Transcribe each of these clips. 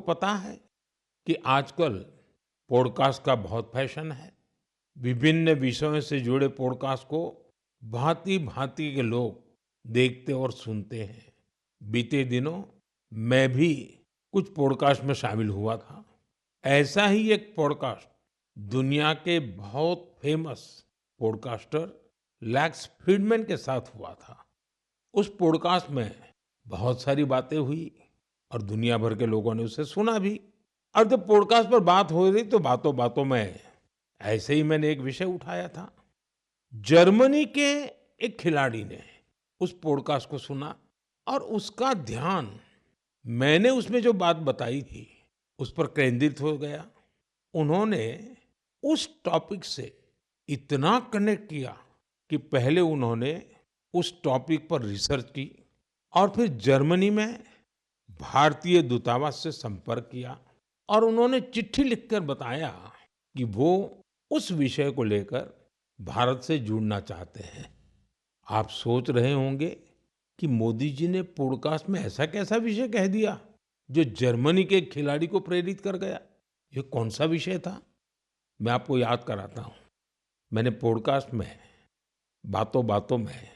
पता है कि आजकल पॉडकास्ट का बहुत फैशन है। विभिन्न विषयों से जुड़े पॉडकास्ट को भांति-भांति के लोग देखते और सुनते हैं। बीते दिनों मैं भी कुछ पॉडकास्ट में शामिल हुआ था। ऐसा ही एक पॉडकास्ट दुनिया के बहुत फेमस पॉडकास्टर लैक्स फ्रीडमैन के साथ हुआ था। उस पॉडकास्ट में बहुत सारी बातें हुई और दुनिया भर के लोगों ने उसे सुना भी। और जब पॉडकास्ट पर बात हो रही तो बातों बातों में ऐसे ही मैंने एक विषय उठाया था। जर्मनी के एक खिलाड़ी ने उस पॉडकास्ट को सुना और उसका ध्यान मैंने उसमें जो बात बताई थी उस पर केंद्रित हो गया। उन्होंने उस टॉपिक से इतना कनेक्ट किया कि पहले उन्होंने उस टॉपिक पर रिसर्च की और फिर जर्मनी में भारतीय दूतावास से संपर्क किया और उन्होंने चिट्ठी लिखकर बताया कि वो उस विषय को लेकर भारत से जुड़ना चाहते हैं। आप सोच रहे होंगे कि मोदी जी ने पॉडकास्ट में ऐसा कैसा विषय कह दिया जो जर्मनी के एक खिलाड़ी को प्रेरित कर गया। ये कौन सा विषय था? मैं आपको याद कराता हूँ। मैंने पॉडकास्ट में बातों बातों में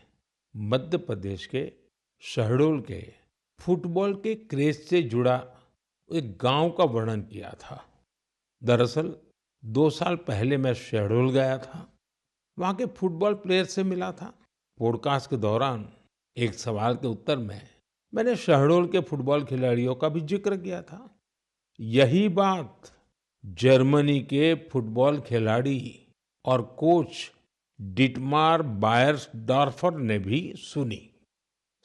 मध्य प्रदेश के शहडोल के फुटबॉल के क्रेज से जुड़ा एक गांव का वर्णन किया था। दरअसल 2 साल पहले मैं शहडोल गया था। वहां के फुटबॉल प्लेयर से मिला था। पॉडकास्ट के दौरान एक सवाल के उत्तर में मैंने शहडोल के फुटबॉल खिलाड़ियों का भी जिक्र किया था। यही बात जर्मनी के फुटबॉल खिलाड़ी और कोच डिटमार बायर्सडॉर्फर ने भी सुनी।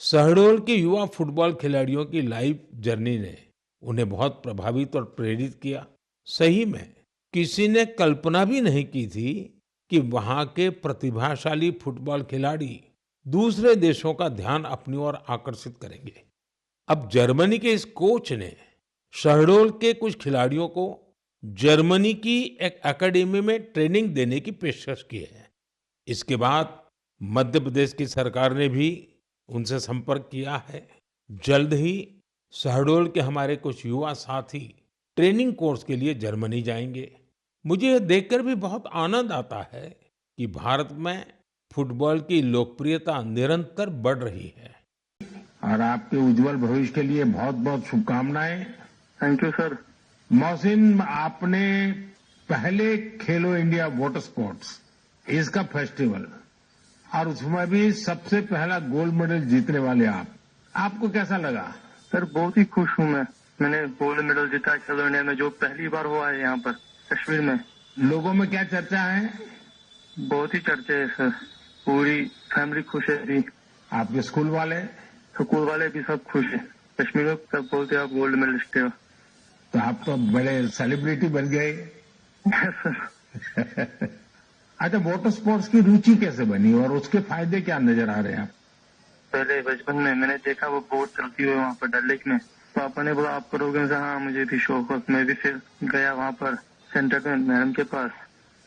शहडोल के युवा फुटबॉल खिलाड़ियों की लाइफ जर्नी ने उन्हें बहुत प्रभावित और प्रेरित किया। सही में किसी ने कल्पना भी नहीं की थी कि वहां के प्रतिभाशाली फुटबॉल खिलाड़ी दूसरे देशों का ध्यान अपनी ओर आकर्षित करेंगे। अब जर्मनी के इस कोच ने शहडोल के कुछ खिलाड़ियों को जर्मनी की एक एकेडमी में ट्रेनिंग देने की पेशकश की है। इसके बाद मध्य प्रदेश की सरकार ने भी उनसे संपर्क किया है। जल्द ही शहडोल के हमारे कुछ युवा साथी ट्रेनिंग कोर्स के लिए जर्मनी जाएंगे। मुझे यह देखकर भी बहुत आनंद आता है कि भारत में फुटबॉल की लोकप्रियता निरंतर बढ़ रही है। और आपके उज्जवल भविष्य के लिए बहुत बहुत शुभकामनाएं। Thank you sir. मोहसिन, आपने पहले खेलो इंडिया वाटर स्पोर्ट्स इसका फेस्टिवल और उसमें भी सबसे पहला गोल्ड मेडल जीतने वाले आपको कैसा लगा? सर बहुत ही खुश हूँ मैं। मैंने गोल्ड मेडल जीता खेलो इंडिया में, जो पहली बार हुआ है यहाँ पर कश्मीर में। लोगों में क्या चर्चा है? बहुत ही चर्चा है सर। पूरी फैमिली खुश है अभी। आपके स्कूल वाले भी सब खुश है। कश्मीर में सब बोलते हैं आप गोल्ड मेडलिस्ट हो। तो आप तो बड़े सेलिब्रिटी बन गए। सर अच्छा, वाटर स्पोर्ट्स की रुचि कैसे बनी और उसके फायदे क्या नजर आ रहे हैं आप? पहले बचपन में मैंने देखा वो बोट चलती हुई वहाँ पर डल लेक में। पापा ने बोला आप करोगे? हाँ मुझे भी शौक है। मैं भी फिर गया वहाँ पर सेंटर में मैडम के पास।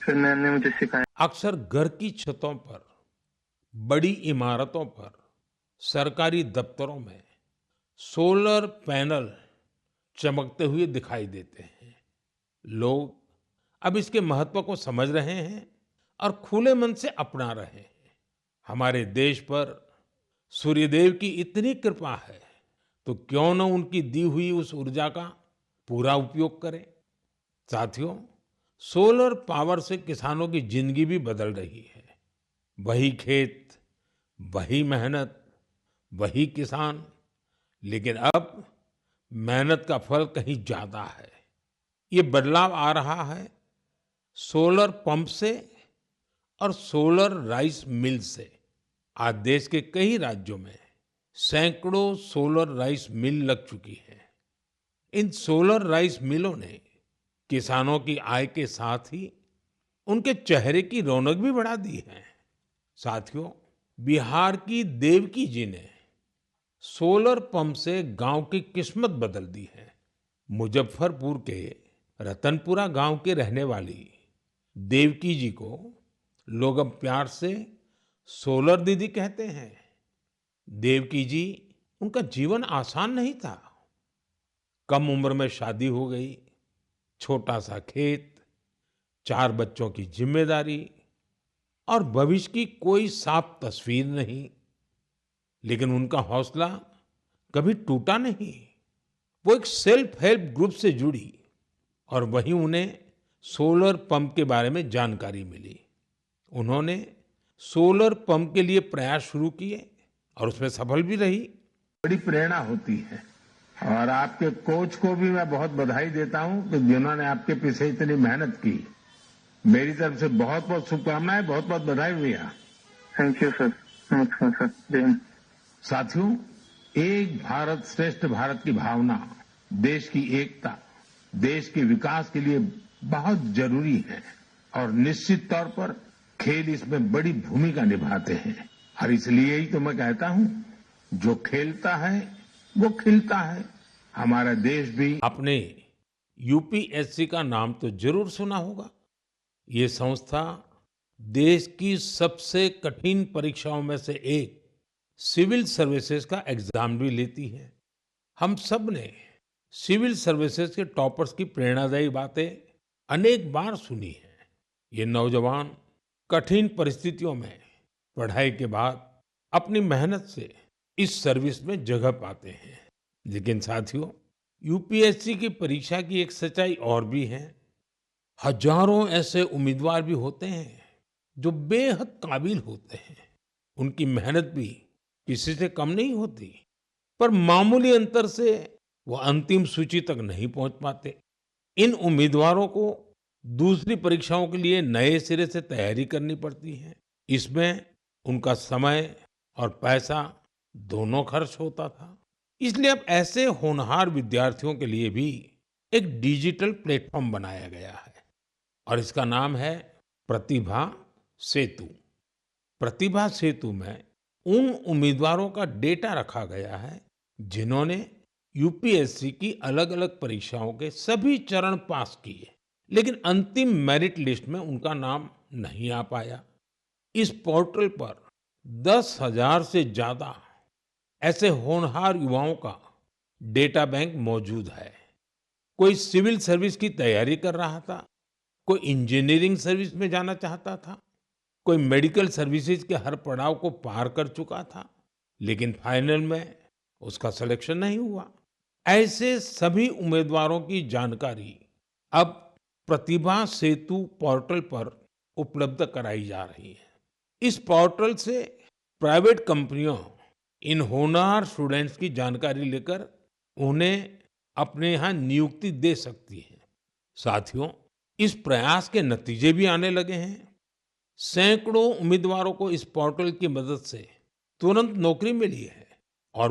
फिर मैम ने मुझे सिखाया। अक्सर घर की छतों पर, बड़ी इमारतों पर, सरकारी दफ्तरों में सोलर पैनल चमकते हुए दिखाई देते हैं। लोग अब इसके महत्व को समझ रहे हैं और खुले मन से अपना रहे हैं। हमारे देश पर सूर्यदेव की इतनी कृपा है तो क्यों न उनकी दी हुई उस ऊर्जा का पूरा उपयोग करें। साथियों, सोलर पावर से किसानों की जिंदगी भी बदल रही है। वही खेत, वही मेहनत, वही किसान, लेकिन अब मेहनत का फल कहीं ज्यादा है। ये बदलाव आ रहा है सोलर पंप से और सोलर राइस मिल से। आज देश के कई राज्यों में सैकड़ों सोलर राइस मिल लग चुकी है। इन सोलर राइस मिलों ने किसानों की आय के साथ ही उनके चेहरे की रौनक भी बढ़ा दी है। साथियों, बिहार की देवकी जी ने सोलर पंप से गांव की किस्मत बदल दी है। मुजफ्फरपुर के रतनपुरा गांव के रहने वाली देवकी जी को लोग अब प्यार से सोलर दीदी कहते हैं। देवकी जी, उनका जीवन आसान नहीं था। कम उम्र में शादी हो गई, छोटा सा खेत, 4 बच्चों की जिम्मेदारी और भविष्य की कोई साफ तस्वीर नहीं। लेकिन उनका हौसला कभी टूटा नहीं। वो एक सेल्फ हेल्प ग्रुप से जुड़ी और वहीं उन्हें सोलर पंप के बारे में जानकारी मिली। उन्होंने सोलर पंप के लिए प्रयास शुरू किए और उसमें सफल भी रही। बड़ी प्रेरणा होती है और आपके कोच को भी मैं बहुत बधाई देता हूं कि जिन्होंने आपके पीछे इतनी मेहनत की। मेरी तरफ से बहुत बहुत शुभकामनाएं, बहुत बहुत बधाई भैया। Thank you sir. नमस्कार सर। जय हिंद। साथियों, एक भारत श्रेष्ठ भारत की भावना देश की एकता, देश के विकास के लिए बहुत जरूरी है और निश्चित तौर पर खेल इसमें बड़ी भूमिका निभाते हैं। और इसलिए ही तो मैं कहता हूं, जो खेलता है वो खिलता है। हमारा देश भी। आपने यूपीएससी का नाम तो जरूर सुना होगा। ये संस्था देश की सबसे कठिन परीक्षाओं में से एक सिविल सर्विसेज का एग्जाम भी लेती है। हम सब ने सिविल सर्विसेज के टॉपर्स की प्रेरणादायी बातें अनेक बार सुनी है। ये नौजवान कठिन परिस्थितियों में पढ़ाई के बाद अपनी मेहनत से इस सर्विस में जगह पाते हैं। लेकिन साथियों, यूपीएससी की परीक्षा की एक सच्चाई और भी है। हजारों ऐसे उम्मीदवार भी होते हैं जो बेहद काबिल होते हैं। उनकी मेहनत भी किसी से कम नहीं होती, पर मामूली अंतर से वो अंतिम सूची तक नहीं पहुंच पाते। इन उम्मीदवारों को दूसरी परीक्षाओं के लिए नए सिरे से तैयारी करनी पड़ती है। इसमें उनका समय और पैसा दोनों खर्च होता था। इसलिए अब ऐसे होनहार विद्यार्थियों के लिए भी एक डिजिटल प्लेटफॉर्म बनाया गया है और इसका नाम है प्रतिभा सेतु। प्रतिभा सेतु में उन उम्मीदवारों का डेटा रखा गया है जिन्होंने यूपीएससी की अलग-अलग परीक्षाओं के सभी चरण पास किए, लेकिन अंतिम मेरिट लिस्ट में उनका नाम नहीं आ पाया। इस पोर्टल पर 10,000 से ज्यादा ऐसे होनहार युवाओं का डेटा बैंक मौजूद है। कोई सिविल सर्विस की तैयारी कर रहा था, कोई इंजीनियरिंग सर्विस में जाना चाहता था, कोई मेडिकल सर्विसेज के हर पड़ाव को पार कर चुका था, लेकिन फाइनल में उसका सिलेक्शन नहीं हुआ। ऐसे सभी उम्मीदवारों की जानकारी अब प्रतिभा सेतु पोर्टल पर उपलब्ध कराई जा रही है। इस पोर्टल से प्राइवेट कंपनियों इन होनहार स्टूडेंट्स की जानकारी लेकर उन्हें अपने यहाँ नियुक्ति दे सकती है। साथियों, इस प्रयास के नतीजे भी आने लगे हैं। सैकड़ों उम्मीदवारों को इस पोर्टल की मदद से तुरंत नौकरी मिली है।